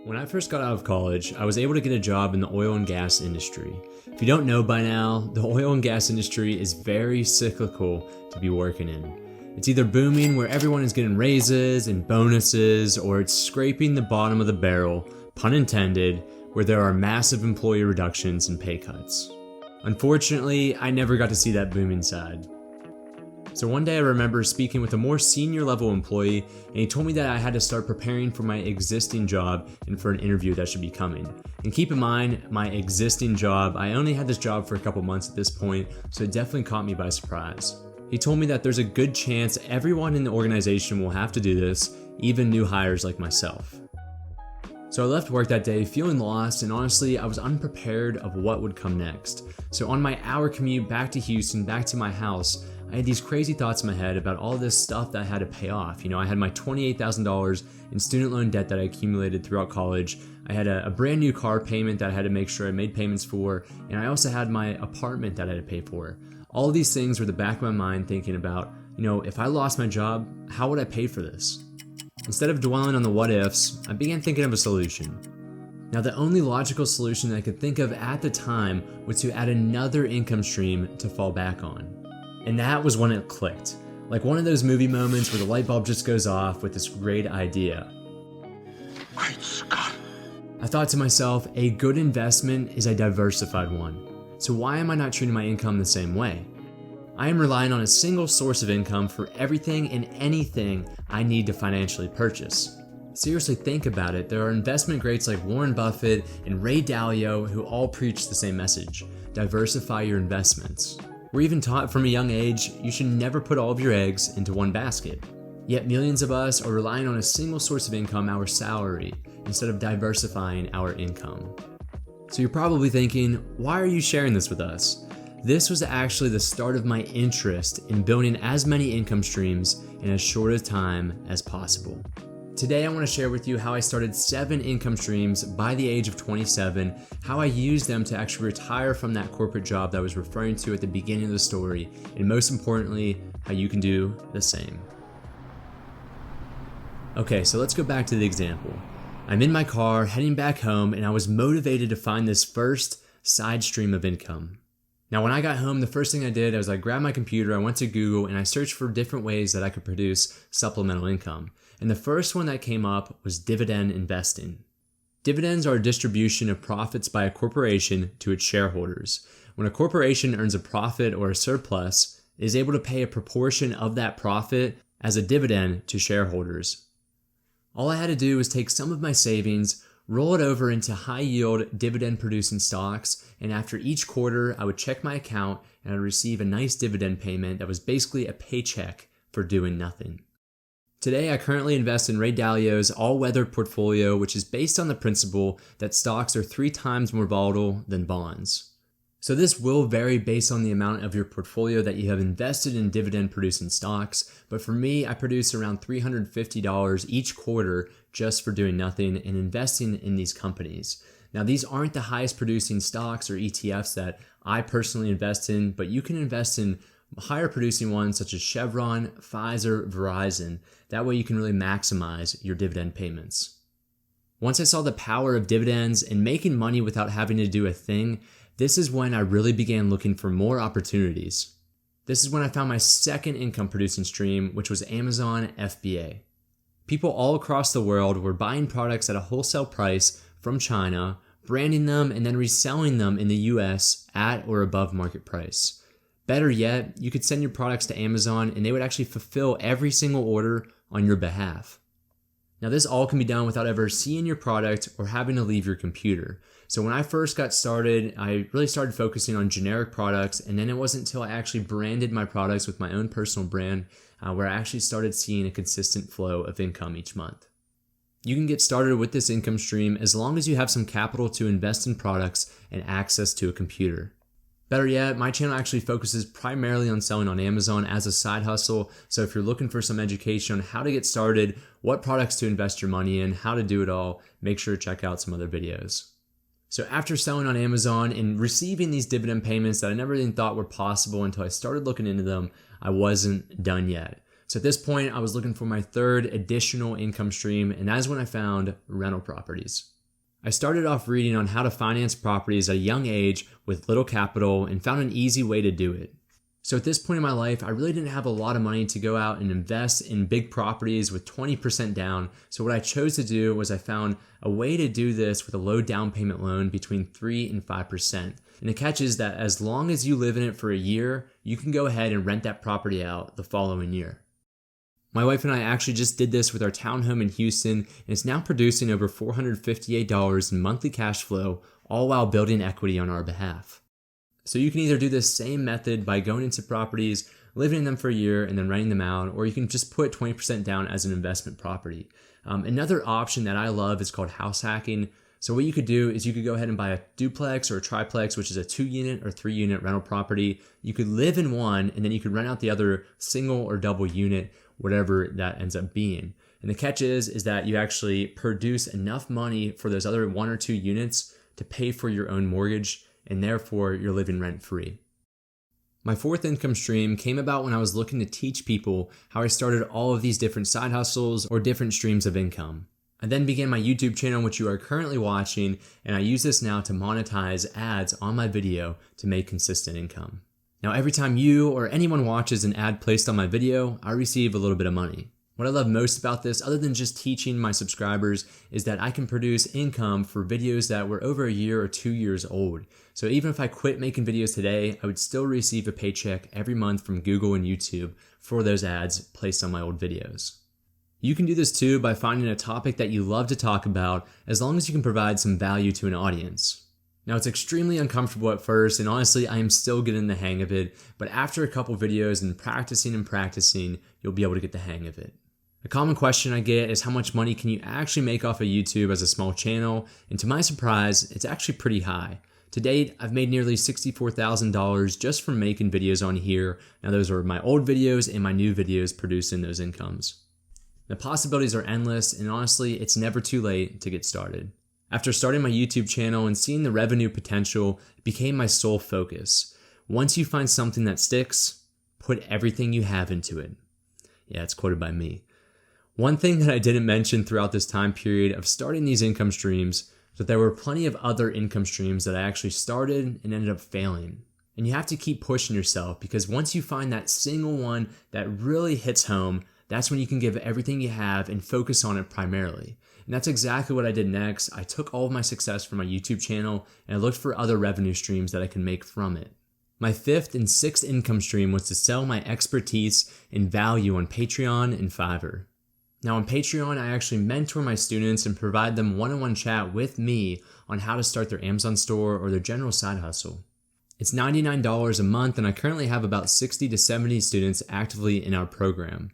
When I first got out of college, I was able to get a job in the oil and gas industry. If you don't know by now, the oil and gas industry is very cyclical to be working in. It's either booming where everyone is getting raises and bonuses, or it's scraping the bottom of the barrel, pun intended, where there are massive employee reductions and pay cuts. Unfortunately, I never got to see that booming side. So one day I remember speaking with a more senior level employee, and he told me that I had to start preparing for my existing job and for an interview that should be coming. And keep in mind, my existing job, I only had this job for a couple months at this point, so it definitely caught me by surprise. He told me that there's a good chance everyone in the organization will have to do this, even new hires like myself. So I left work that day feeling lost, and honestly, I was unprepared of what would come next. So on my hour commute back to Houston, back to my house, I had these crazy thoughts in my head about all this stuff that I had to pay off. I had my $28,000 in student loan debt that I accumulated throughout college. I had a brand new car payment that I had to make sure I made payments for, and I also had my apartment that I had to pay for. All of these things were the back of my mind thinking about, if I lost my job, how would I pay for this? Instead of dwelling on the what ifs, I began thinking of a solution. Now, the only logical solution that I could think of at the time was to add another income stream to fall back on. And that was when it clicked. Like one of those movie moments where the light bulb just goes off with this great idea. Great Scott. I thought to myself, a good investment is a diversified one. So why am I not treating my income the same way? I am relying on a single source of income for everything and anything I need to financially purchase. Seriously, think about it. There are investment greats like Warren Buffett and Ray Dalio who all preach the same message: diversify your investments. We're even taught from a young age you should never put all of your eggs into one basket. Yet millions of us are relying on a single source of income, our salary, instead of diversifying our income. So you're probably thinking, why are you sharing this with us? This was actually the start of my interest in building as many income streams in as short a time as possible. Today I want to share with you how I started 7 income streams by the age of 27, how I used them to actually retire from that corporate job that I was referring to at the beginning of the story, and most importantly, how you can do the same. Okay, so let's go back to the example. I'm in my car heading back home, and I was motivated to find this first side stream of income. Now, when I got home, the first thing I did was I grabbed my computer, I went to Google, and I searched for different ways that I could produce supplemental income. And the first one that came up was dividend investing. Dividends are a distribution of profits by a corporation to its shareholders. When a corporation earns a profit or a surplus, it is able to pay a proportion of that profit as a dividend to shareholders. All I had to do was take some of my savings, roll it over into high-yield dividend-producing stocks, and after each quarter, I would check my account and I'd receive a nice dividend payment that was basically a paycheck for doing nothing. Today, I currently invest in Ray Dalio's all-weather portfolio, which is based on the principle that stocks are 3 times more volatile than bonds. So this will vary based on the amount of your portfolio that you have invested in dividend-producing stocks, but for me, I produce around $350 each quarter just for doing nothing and investing in these companies. Now, these aren't the highest producing stocks or ETFs that I personally invest in, but you can invest in higher producing ones such as Chevron, Pfizer, Verizon. That way you can really maximize your dividend payments. Once I saw the power of dividends and making money without having to do a thing, this is when I really began looking for more opportunities. This is when I found my second income producing stream, which was Amazon FBA. People all across the world were buying products at a wholesale price from China, branding them, and then reselling them in the US at or above market price. Better yet, you could send your products to Amazon and they would actually fulfill every single order on your behalf. Now, this all can be done without ever seeing your product or having to leave your computer. So when I first got started, I really started focusing on generic products, and then it wasn't until I actually branded my products with my own personal brand where I actually started seeing a consistent flow of income each month. You can get started with this income stream as long as you have some capital to invest in products and access to a computer. Better yet, my channel actually focuses primarily on selling on Amazon as a side hustle. So if you're looking for some education on how to get started, what products to invest your money in, how to do it all, make sure to check out some other videos. So after selling on Amazon and receiving these dividend payments that I never even thought were possible until I started looking into them, I wasn't done yet. So at this point, I was looking for my third additional income stream, and that is when I found rental properties. I started off reading on how to finance properties at a young age with little capital and found an easy way to do it. So at this point in my life, I really didn't have a lot of money to go out and invest in big properties with 20% down. So what I chose to do was I found a way to do this with a low down payment loan between 3 and 5%. And the catch is that as long as you live in it for a year, you can go ahead and rent that property out the following year. My wife and I actually just did this with our townhome in Houston, and it's now producing over $458 in monthly cash flow, all while building equity on our behalf. So you can either do this same method by going into properties, living in them for a year, and then renting them out, or you can just put 20% down as an investment property. Another option that I love is called house hacking. So what you could do is you could go ahead and buy a duplex or a triplex, which is a 2-unit or 3-unit rental property. You could live in one, and then you could rent out the other single or double unit, whatever that ends up being. And the catch is that you actually produce enough money for those other 1 or 2 units to pay for your own mortgage, and therefore you're living rent-free. My fourth income stream came about when I was looking to teach people how I started all of these different side hustles or different streams of income. I then began my YouTube channel, which you are currently watching, and I use this now to monetize ads on my video to make consistent income. Now, every time you or anyone watches an ad placed on my video, I receive a little bit of money. What I love most about this, other than just teaching my subscribers, is that I can produce income for videos that were over a year or 2 years old. So even if I quit making videos today, I would still receive a paycheck every month from Google and YouTube for those ads placed on my old videos. You can do this too by finding a topic that you love to talk about, as long as you can provide some value to an audience. Now, it's extremely uncomfortable at first, and honestly, I am still getting the hang of it, but after a couple videos and practicing, you'll be able to get the hang of it. A common question I get is how much money can you actually make off of YouTube as a small channel, and to my surprise, it's actually pretty high. To date, I've made nearly $64,000 just from making videos on here. Now, those are my old videos and my new videos producing those incomes. The possibilities are endless, and honestly, it's never too late to get started. After starting my YouTube channel and seeing the revenue potential, it became my sole focus. Once you find something that sticks, put everything you have into it. Yeah, it's quoted by me. One thing that I didn't mention throughout this time period of starting these income streams is that there were plenty of other income streams that I actually started and ended up failing. And you have to keep pushing yourself, because once you find that single one that really hits home, that's when you can give everything you have and focus on it primarily. And that's exactly what I did next. I took all of my success from my YouTube channel and I looked for other revenue streams that I can make from it. My fifth and sixth income stream was to sell my expertise and value on Patreon and Fiverr. Now on Patreon, I actually mentor my students and provide them one-on-one chat with me on how to start their Amazon store or their general side hustle. It's $99 a month, and I currently have about 60 to 70 students actively in our program.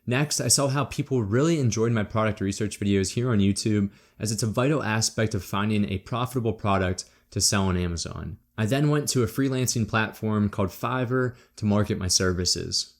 Next, I saw how people really enjoyed my product research videos here on YouTube, as it's a vital aspect of finding a profitable product to sell on Amazon. I then went to a freelancing platform called Fiverr to market my services.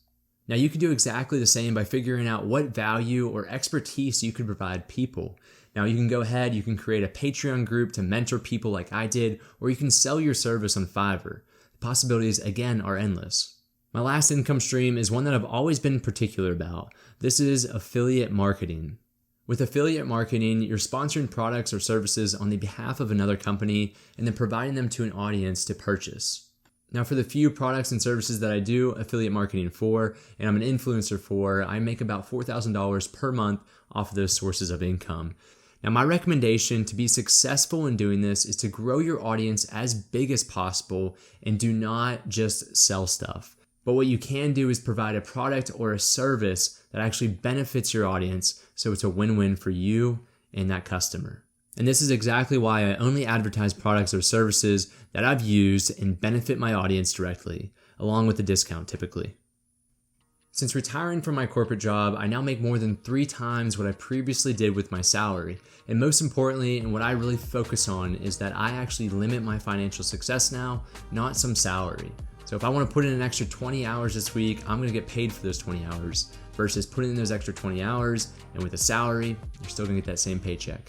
Now you can do exactly the same by figuring out what value or expertise you can provide people. Now you can go ahead, you can create a Patreon group to mentor people like I did, or you can sell your service on Fiverr. The possibilities, again, are endless. My last income stream is one that I've always been particular about. This is affiliate marketing. With affiliate marketing, you're sponsoring products or services on the behalf of another company and then providing them to an audience to purchase. Now, for the few products and services that I do affiliate marketing for, and I'm an influencer for, I make about $4,000 per month off of those sources of income. Now, my recommendation to be successful in doing this is to grow your audience as big as possible and do not just sell stuff. But what you can do is provide a product or a service that actually benefits your audience, so it's a win-win for you and that customer. And this is exactly why I only advertise products or services that I've used and benefit my audience directly, along with a discount typically. Since retiring from my corporate job, I now make more than 3 times what I previously did with my salary. And most importantly, and what I really focus on, is that I actually limit my financial success now, not some salary. So if I want to put in an extra 20 hours this week, I'm going to get paid for those 20 hours versus putting in those extra 20 hours and with a salary, you're still going to get that same paycheck.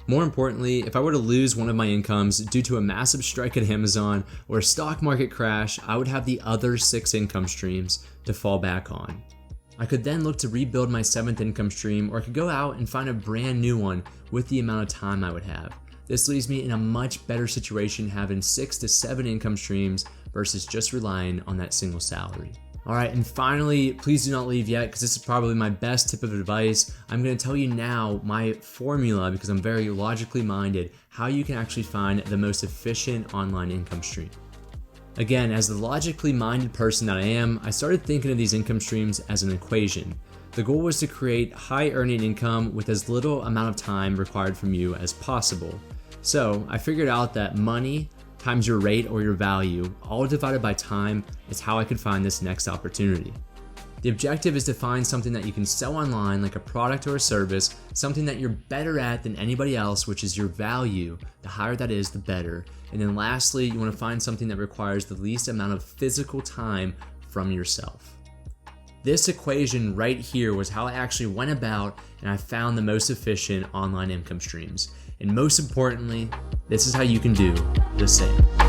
More importantly, if I were to lose one of my incomes due to a massive strike at Amazon or a stock market crash, I would have the other 6 income streams to fall back on. I could then look to rebuild my 7th income stream, or I could go out and find a brand new one with the amount of time I would have. This leaves me in a much better situation having 6 to 7 income streams versus just relying on that single salary. All right, and finally, please do not leave yet, because this is probably my best tip of advice. I'm going to tell you now my formula, because I'm very logically minded, how you can actually find the most efficient online income stream. Again, as the logically minded person that I am, I started thinking of these income streams as an equation. The goal was to create high earning income with as little amount of time required from you as possible. So I figured out that money times your rate or your value, all divided by time, is how I could find this next opportunity. The objective is to find something that you can sell online, like a product or a service, something that you're better at than anybody else, which is your value. The higher that is, the better. And then lastly, you want to find something that requires the least amount of physical time from yourself. This equation right here was how I actually went about and I found the most efficient online income streams. And most importantly, this is how you can do the same.